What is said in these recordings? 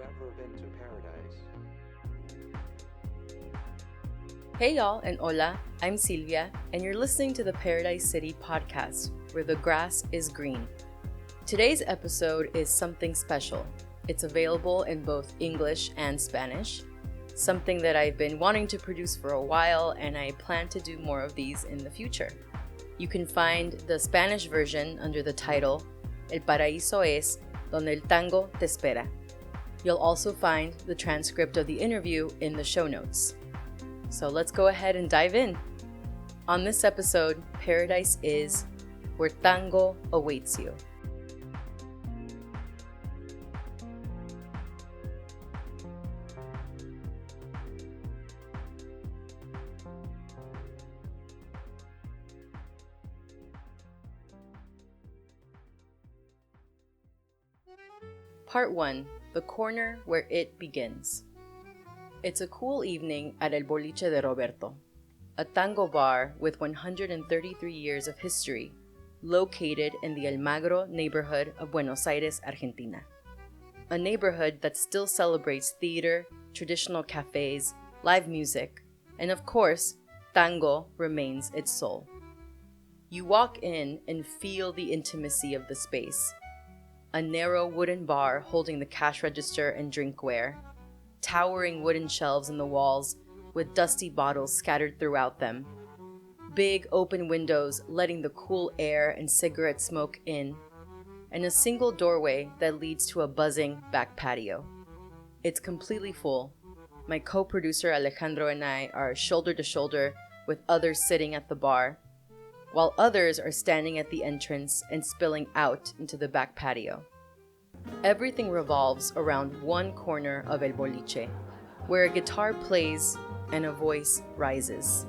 ever been to paradise? Hey y'all and hola, I'm Silvia, and you're listening to the Paradise City podcast, where the grass is green. Today's episode is something special. It's available in both English and Spanish, something that I've been wanting to produce for a while, and I plan to do more of these in the future. You can find the Spanish version under the title El Paraíso es donde el tango te espera. You'll also find the transcript of the interview in the show notes. So let's go ahead and dive in. On this episode, Paradise is where tango awaits you. Part 1. The corner where it begins. It's a cool evening at El Boliche de Roberto, a tango bar with 133 years of history, located in the Almagro neighborhood of Buenos Aires, Argentina. A neighborhood that still celebrates theater, traditional cafes, live music, and of course, tango remains its soul. You walk in and feel the intimacy of the space. A narrow wooden bar holding the cash register and drinkware, towering wooden shelves in the walls with dusty bottles scattered throughout them, big open windows letting the cool air and cigarette smoke in, and a single doorway that leads to a buzzing back patio. It's completely full. My co-producer Alejandro and I are shoulder to shoulder with others sitting at the bar, while others are standing at the entrance and spilling out into the back patio. Everything revolves around one corner of El Boliche, where a guitar plays and a voice rises.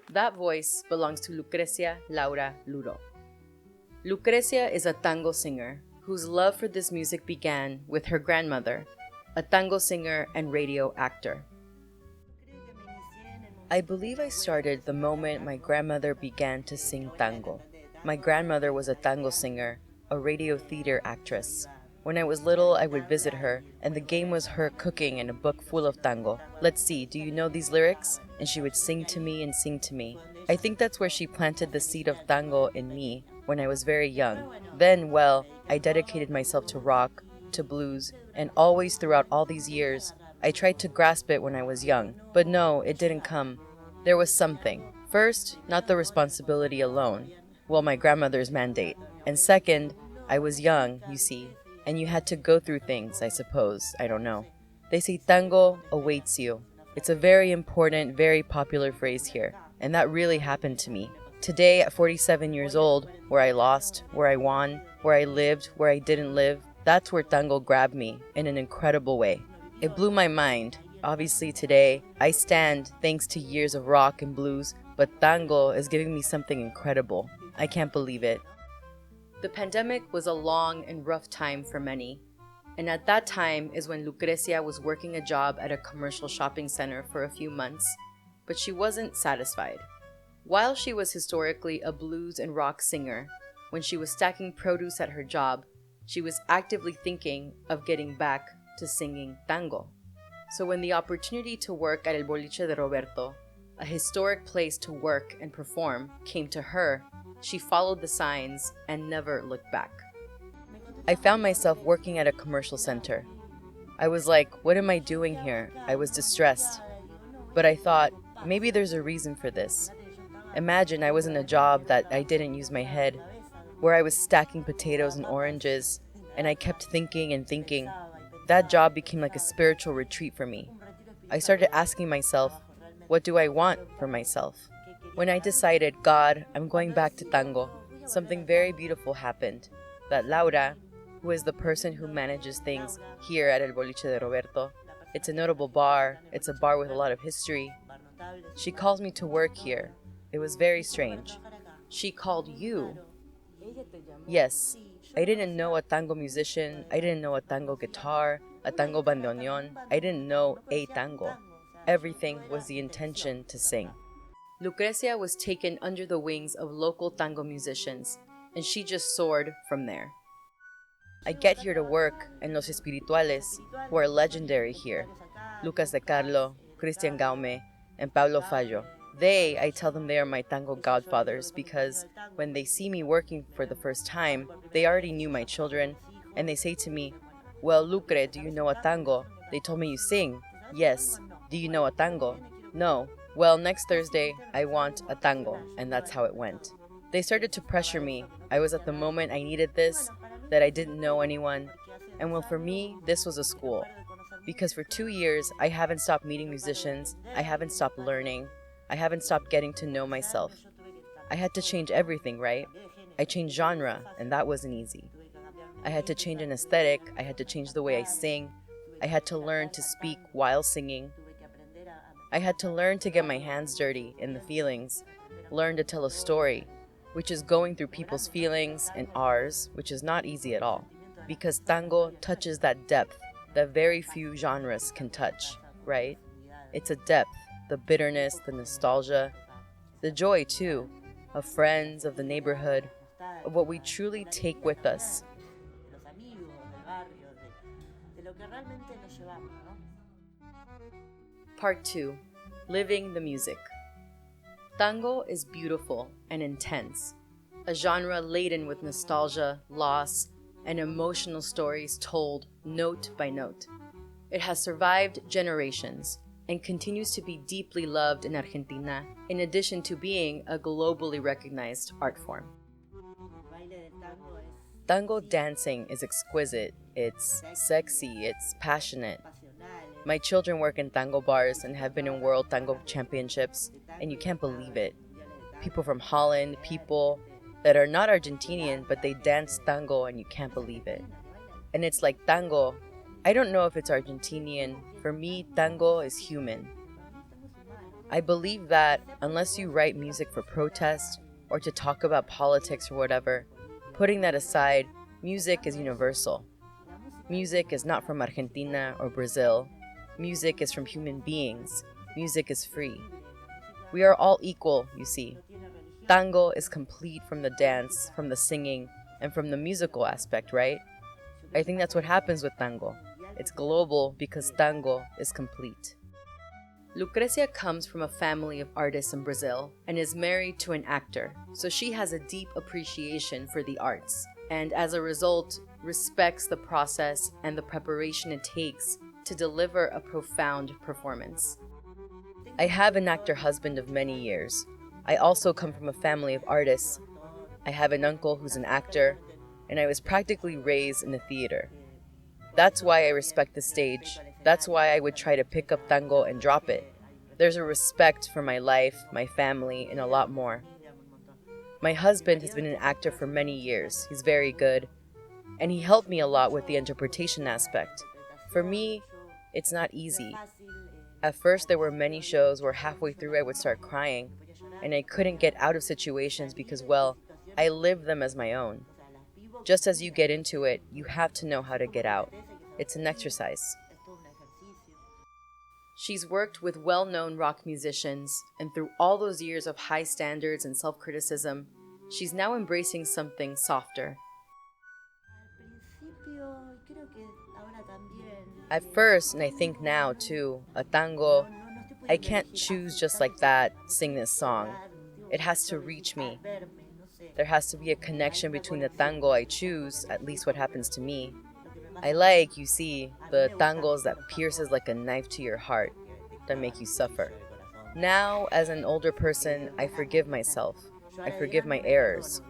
That voice belongs to Lucrecia Laura Luro. Lucrecia is a tango singer whose love for this music began with her grandmother, a tango singer and radio actor. I believe I started the moment my grandmother began to sing tango. My grandmother was a tango singer, a radio theater actress. When I was little, I would visit her, and the game was her cooking and a book full of tango. Let's see, do you know these lyrics? And she would sing to me and sing to me. I think that's where she planted the seed of tango in me when I was very young. Then, well, I dedicated myself to rock, to blues, and always throughout all these years, I tried to grasp it when I was young. But no, it didn't come. There was something. First, not the responsibility alone. Well, my grandmother's mandate. And second, I was young, you see. And you had to go through things, I suppose. I don't know. They say tango awaits you. It's a very important, very popular phrase here. And that really happened to me. Today, at 47 years old, where I lost, where I won, where I lived, where I didn't live, that's where tango grabbed me in an incredible way. It blew my mind. Obviously today, I stand thanks to years of rock and blues, but tango is giving me something incredible. I can't believe it. The pandemic was a long and rough time for many, and at that time is when Lucrecia was working a job at a commercial shopping center for a few months, but she wasn't satisfied. While she was historically a blues and rock singer, when she was stacking produce at her job, she was actively thinking of getting back to singing tango. So when the opportunity to work at El Boliche de Roberto, a historic place to work and perform, came to her, she followed the signs and never looked back. I found myself working at a commercial center. I was like, what am I doing here? I was distressed. But I thought, maybe there's a reason for this. Imagine I was in a job that I didn't use my head, where I was stacking potatoes and oranges, and I kept thinking and thinking. That job became like a spiritual retreat for me. I started asking myself, what do I want for myself? When I decided, God, I'm going back to tango, something very beautiful happened. That Laura, who is the person who manages things here at El Boliche de Roberto, it's a notable bar, it's a bar with a lot of history. She calls me to work here. It was very strange. She called you. Yes, I didn't know a tango musician, I didn't know a tango guitar, a tango bandoneon, I didn't know a tango. Everything was the intention to sing. Lucrecia was taken under the wings of local tango musicians, and she just soared from there. I get here to work, and Los Espirituales, who are legendary here, Lucas de Carlo, Cristian Gaume, and Pablo Fallo. I tell them they are my tango godfathers because when they see me working for the first time, they already knew my children, and they say to me, well, Lucre, do you know a tango? They told me you sing. Yes. Do you know a tango? No. Well, next Thursday, I want a tango, and that's how it went. They started to pressure me. I was at the moment I needed this, that I didn't know anyone, and well, for me, this was a school. Because for 2 years, I haven't stopped meeting musicians, I haven't stopped learning, I haven't stopped getting to know myself. I had to change everything, right? I changed genre, and that wasn't easy. I had to change an aesthetic, I had to change the way I sing, I had to learn to speak while singing. I had to learn to get my hands dirty in the feelings, learn to tell a story, which is going through people's feelings and ours, which is not easy at all. Because tango touches that depth that very few genres can touch, right? It's a depth, the bitterness, the nostalgia, the joy too, of friends, of the neighborhood, of what we truly take with us. Part 2. Living the music. Tango is beautiful and intense, a genre laden with nostalgia, loss, and emotional stories told note by note. It has survived generations and continues to be deeply loved in Argentina, in addition to being a globally recognized art form. Tango dancing is exquisite, it's sexy, it's passionate. My children work in tango bars and have been in World Tango Championships, and you can't believe it. People from Holland, people that are not Argentinian, but they dance tango and you can't believe it. And it's like tango, I don't know if it's Argentinian, for me, tango is human. I believe that unless you write music for protest or to talk about politics or whatever, putting that aside, music is universal. Music is not from Argentina or Brazil. Music is from human beings. Music is free. We are all equal, you see. Tango is complete from the dance, from the singing, and from the musical aspect, right? I think that's what happens with tango. It's global because tango is complete. Lucrecia comes from a family of artists in Brazil and is married to an actor, so she has a deep appreciation for the arts, and as a result, respects the process and the preparation it takes to deliver a profound performance. I have an actor husband of many years. I also come from a family of artists. I have an uncle who's an actor, and I was practically raised in the theater. That's why I respect the stage. That's why I would try to pick up tango and drop it. There's a respect for my life, my family, and a lot more. My husband has been an actor for many years. He's very good, and he helped me a lot with the interpretation aspect. For me, it's not easy. At first, there were many shows where halfway through I would start crying, and I couldn't get out of situations because, well, I lived them as my own. Just as you get into it, you have to know how to get out. It's an exercise. She's worked with well-known rock musicians, and through all those years of high standards and self-criticism, she's now embracing something softer. At first, and I think now too, a tango, I can't choose just like that, sing this song. It has to reach me. There has to be a connection between the tango I choose, at least what happens to me. I like, you see, the tangos that pierces like a knife to your heart, that make you suffer. Now, as an older person, I forgive myself. I forgive my errors.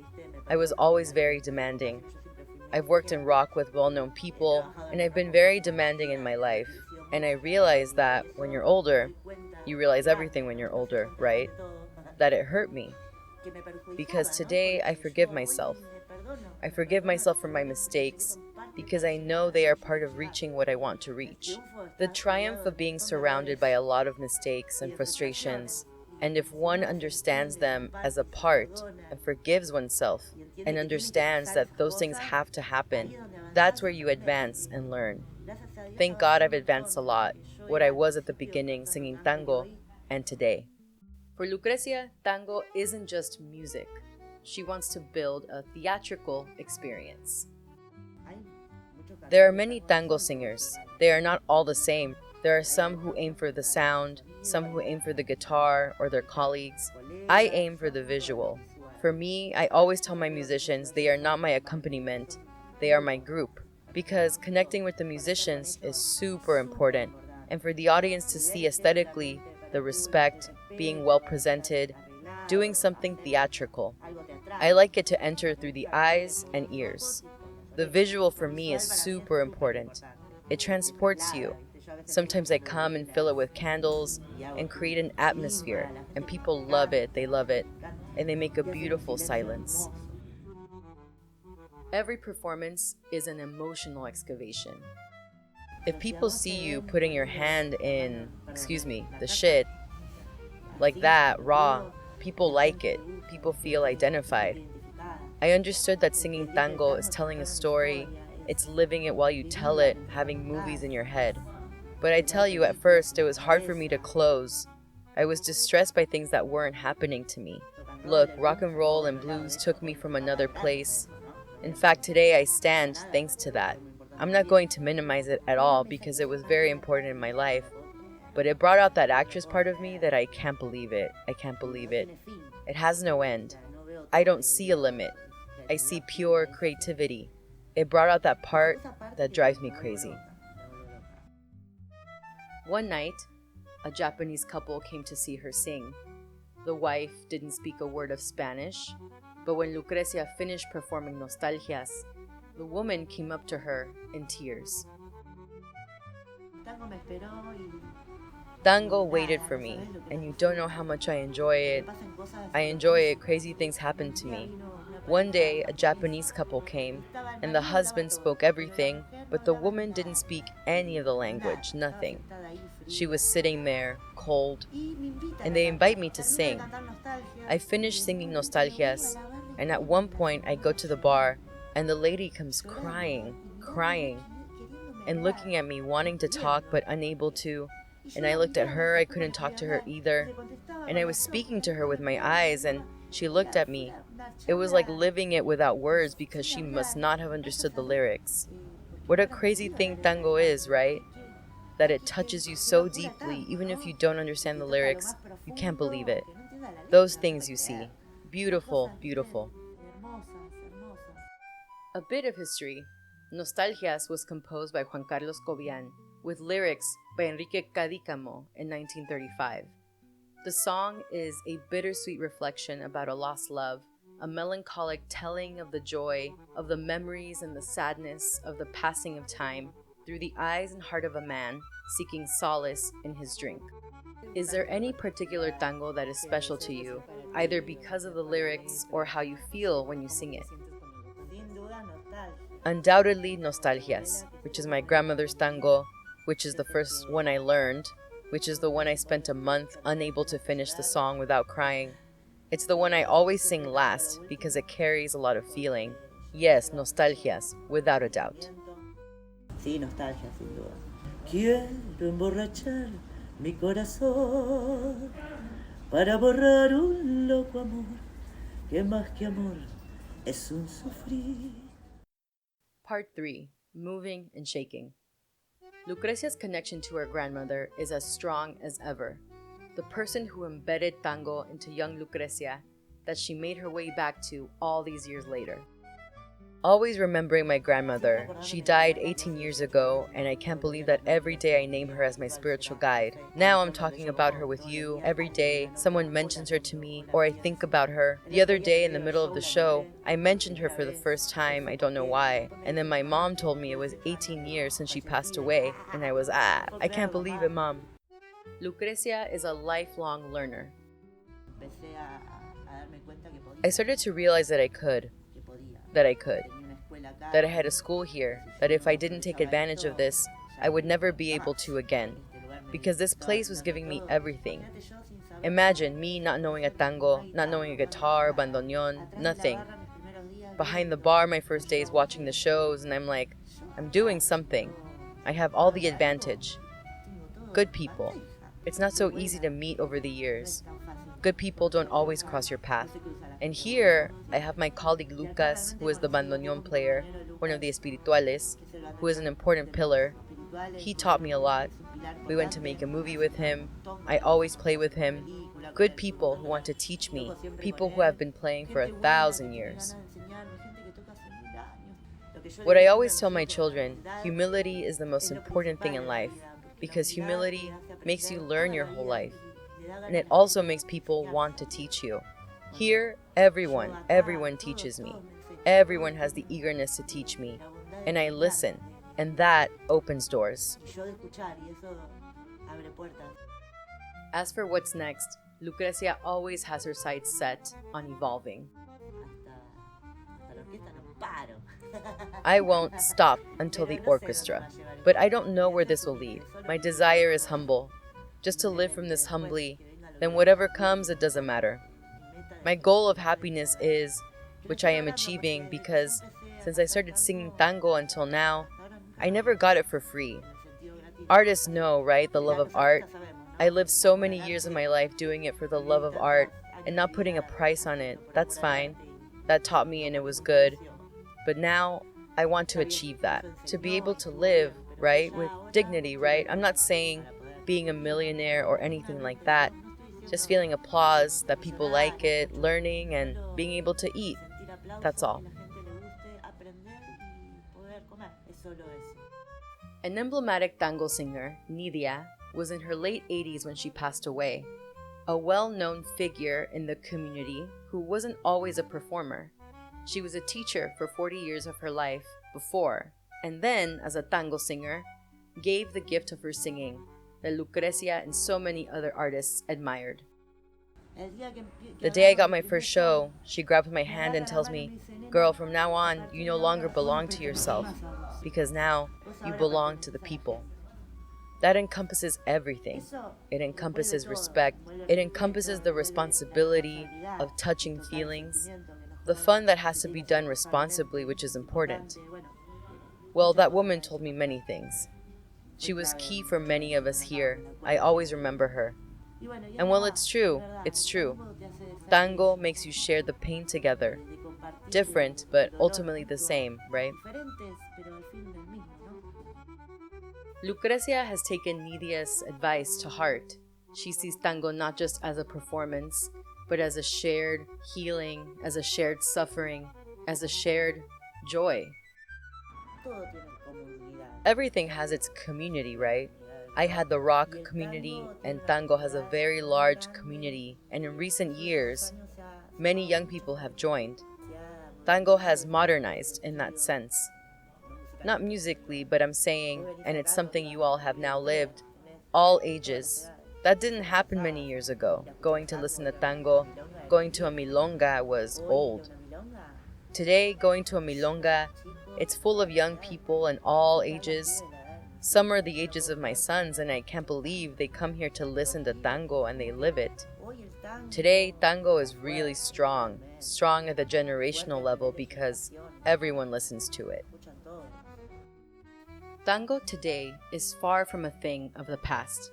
I was always very demanding. I've worked in rock with well-known people, and I've been very demanding in my life. And I realized that when you're older, you realize everything when you're older, right? That it hurt me. Because today I forgive myself. I forgive myself for my mistakes because I know they are part of reaching what I want to reach. The triumph of being surrounded by a lot of mistakes and frustrations, and if one understands them as a part and forgives oneself and understands that those things have to happen, that's where you advance and learn. Thank God I've advanced a lot, what I was at the beginning singing tango and today. For Lucrecia, tango isn't just music. She wants to build a theatrical experience. There are many tango singers. They are not all the same. There are some who aim for the sound, some who aim for the guitar or their colleagues. I aim for the visual. For me, I always tell my musicians they are not my accompaniment, they are my group. Because connecting with the musicians is super important. And for the audience to see aesthetically the respect, being well presented, doing something theatrical. I like it to enter through the eyes and ears. The visual for me is super important. It transports you. Sometimes I come and fill it with candles and create an atmosphere, and people love it, and they make a beautiful silence. Every performance is an emotional excavation. If people see you putting your hand in, the shit, like that, raw, people like it. People feel identified. I understood that singing tango is telling a story, it's living it while you tell it, having movies in your head. But I tell you, at first, it was hard for me to close. I was distressed by things that weren't happening to me. Look, rock and roll and blues took me from another place. In fact, today I stand thanks to that. I'm not going to minimize it at all because it was very important in my life. But it brought out that actress part of me that I can't believe it. I can't believe it. It has no end. I don't see a limit. I see pure creativity. It brought out that part that drives me crazy. One night, a Japanese couple came to see her sing. The wife didn't speak a word of Spanish, but when Lucrecia finished performing Nostalgias, the woman came up to her in tears. Tango waited for me, and you don't know how much I enjoy it. I enjoy it. Crazy things happen to me. One day, a Japanese couple came, and the husband spoke everything, but the woman didn't speak any of the language, nothing. She was sitting there, cold, and they invite me to sing. I finish singing Nostalgias, and at one point I go to the bar, and the lady comes crying, and looking at me, wanting to talk but unable to. And I looked at her, I couldn't talk to her either. And I was speaking to her with my eyes, and she looked at me. It was like living it without words because she must not have understood the lyrics. What a crazy thing tango is, right? That it touches you so deeply, even if you don't understand the lyrics, you can't believe it. Those things you see. Beautiful, beautiful. A bit of history. Nostalgias was composed by Juan Carlos Cobian, with lyrics by Enrique Cadícamo in 1935. The song is a bittersweet reflection about a lost love, a melancholic telling of the joy, of the memories and the sadness of the passing of time through the eyes and heart of a man seeking solace in his drink. Is there any particular tango that is special to you, either because of the lyrics or how you feel when you sing it? Undoubtedly Nostalgias, which is my grandmother's tango, which is the first one I learned, which is the one I spent a month unable to finish the song without crying. It's the one I always sing last because it carries a lot of feeling. Yes, Nostalgias, without a doubt. Sí, nostalgia, sin duda. Quiero emborrachar mi corazón para borrar un loco amor que más que amor es un sufrir. Part 3. Moving and shaking. Lucrecia's connection to her grandmother is as strong as ever. The person who embedded tango into young Lucrecia that she made her way back to all these years later. Always remembering my grandmother. She died 18 years ago, and I can't believe that every day I name her as my spiritual guide. Now I'm talking about her with you. Every day, someone mentions her to me, or I think about her. The other day, in the middle of the show, I mentioned her for the first time, I don't know why. And then my mom told me it was 18 years since she passed away, and I was, I can't believe it, Mom. Lucrecia is a lifelong learner. I started to realize that I could. That I had a school here, that if I didn't take advantage of this, I would never be able to again, because this place was giving me everything. Imagine me not knowing a tango, not knowing a guitar, bandoneon, nothing. Behind the bar my first days watching the shows, and I'm like, I'm doing something. I have all the advantage. Good people. It's not so easy to meet over the years. Good people don't always cross your path. And here, I have my colleague Lucas, who is the bandoneon player, one of the espirituales, who is an important pillar. He taught me a lot. We went to make a movie with him. I always play with him. Good people who want to teach me, people who have been playing for 1,000 years. What I always tell my children, humility is the most important thing in life, because humility makes you learn your whole life. And it also makes people want to teach you. Here, everyone teaches me. Everyone has the eagerness to teach me. And I listen, and that opens doors. As for what's next, Lucrecia always has her sights set on evolving. I won't stop until the orchestra. But I don't know where this will lead. My desire is humble. Just to live from this humbly, then whatever comes, it doesn't matter. My goal of happiness is, which I am achieving because since I started singing tango until now, I never got it for free. Artists know, right, the love of art. I lived so many years of my life doing it for the love of art and not putting a price on it. That's fine. That taught me and it was good. But now I want to achieve that, to be able to live, right, with dignity, right? I'm not saying being a millionaire or anything like that. Just feeling applause, that people like it, learning, and being able to eat. That's all. An emblematic tango singer, Nidia, was in her late 80s when she passed away. A well-known figure in the community who wasn't always a performer. She was a teacher for 40 years of her life before, and then, as a tango singer, gave the gift of her singing that Lucrecia and so many other artists admired. The day I got my first show, she grabs my hand and tells me, "Girl, from now on, you no longer belong to yourself, because now you belong to the people." That encompasses everything. It encompasses respect. It encompasses the responsibility of touching feelings, the fun that has to be done responsibly, which is important. Well, that woman told me many things. She was key for many of us here. I always remember her. And well, it's true. Tango makes you share the pain together. Different, but ultimately the same, right? Lucrecia has taken Nidia's advice to heart. She sees tango not just as a performance, but as a shared healing, as a shared suffering, as a shared joy. Everything has its community, right? I had the rock community, and tango has a very large community, and in recent years, many young people have joined. Tango has modernized in that sense. Not musically, but I'm saying, and it's something you all have now lived, all ages. That didn't happen many years ago. Going to listen to tango, going to a milonga was old. Today, going to a milonga, it's full of young people and all ages. Some are the ages of my sons, and I can't believe they come here to listen to tango and they live it. Today, tango is really strong at the generational level because everyone listens to it. Tango today is far from a thing of the past,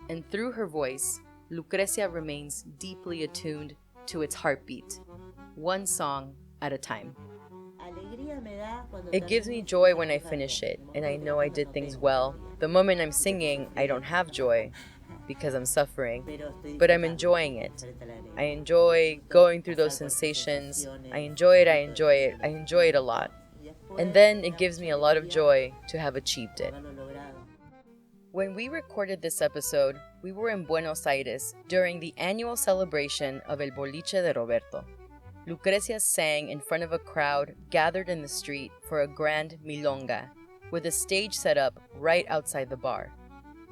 and through her voice, Lucrecia remains deeply attuned to its heartbeat, one song at a time. It gives me joy when I finish it, and I know I did things well. The moment I'm singing, I don't have joy. because I'm suffering, but I'm enjoying it. I enjoy going through those sensations. I enjoy it, I enjoy it, I enjoy it a lot. And then it gives me a lot of joy to have achieved it. When we recorded this episode, we were in Buenos Aires during the annual celebration of El Boliche de Roberto. Lucrecia sang in front of a crowd gathered in the street for a grand milonga, with a stage set up right outside the bar.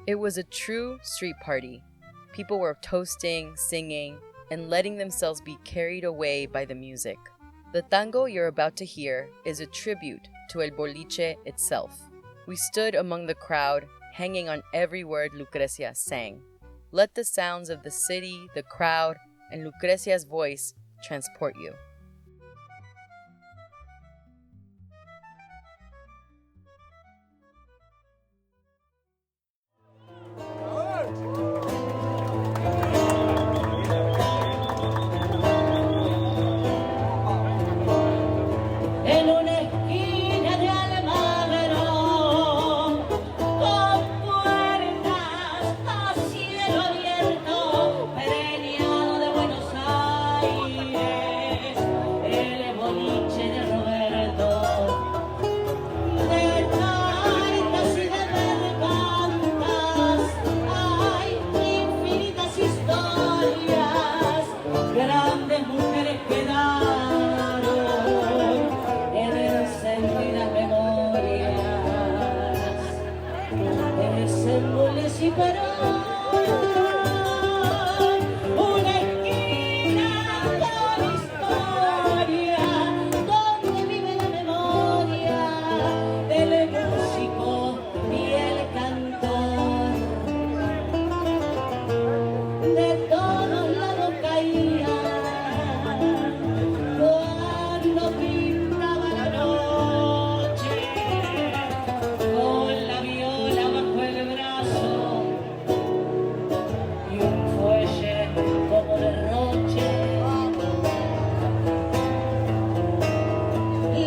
It was a true street party. People were toasting, singing, and letting themselves be carried away by the music. The tango you're about to hear is a tribute to El Boliche itself. We stood among the crowd, hanging on every word Lucrecia sang. Let the sounds of the city, the crowd, and Lucrecia's voice transport you. En una esquina de Almagro, con puertas a cielo abierto, preñado de Buenos Aires, el boliche de Roberto, de tartas y de mercantas, hay infinitas historias, grandes mujeres quedaron encendidas memorias, desenvuelves y parón, una esquina con historia, donde vive la memoria del músico y el cantor. De todos lados caían cuando pintaba la noche, con la viola bajo el brazo y un fuelle como derroche.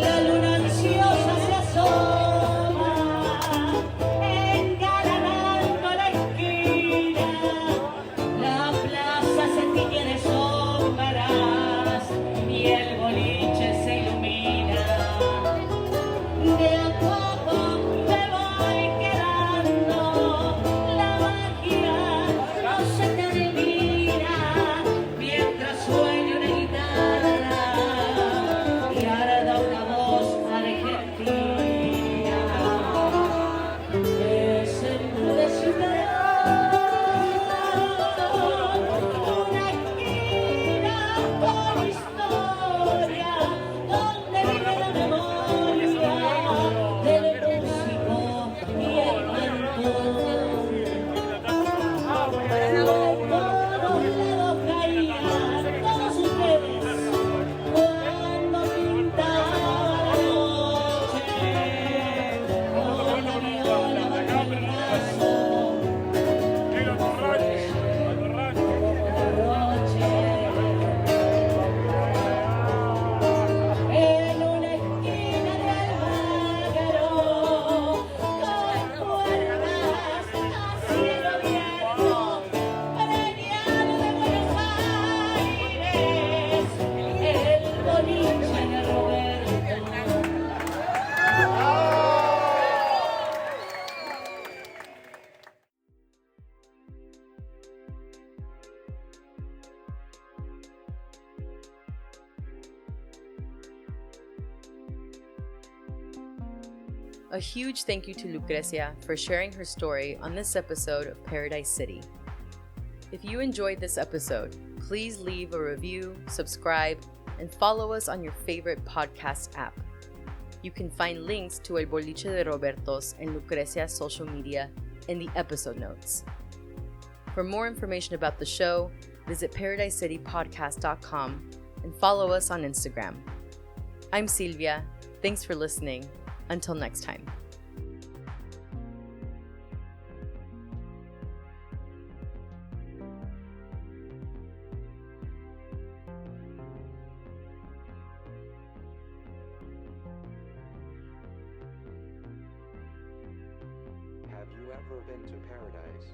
La luna ansiosa se asoma, engalanando la esquina. La plaza se tiñe de sombras y el boliche se ilumina. De a poco me voy quedando, la magia no se termina, mientras sueña una guitarra y arda una voz argentina. Desenmudece una esquina con historia, donde vive la memoria del músico y el cantor. De todos lados caían todos ustedes cuando pintaba la noche, con la viola bajo el brazo, en una esquina de Almagro, con puertas a cielo abierto, preñado de Buenos Aires, el boliche de Roberto. A huge thank you to Lucrecia for sharing her story on this episode of Paradise City. If you enjoyed this episode, please leave a review, subscribe, and follow us on your favorite podcast app. You can find links to El Boliche de Roberto's and Lucrecia's social media in the episode notes. For more information about the show, visit paradisecitypodcast.com and follow us on Instagram. I'm Silvia. Thanks for listening. Until next time. Have you ever been to paradise?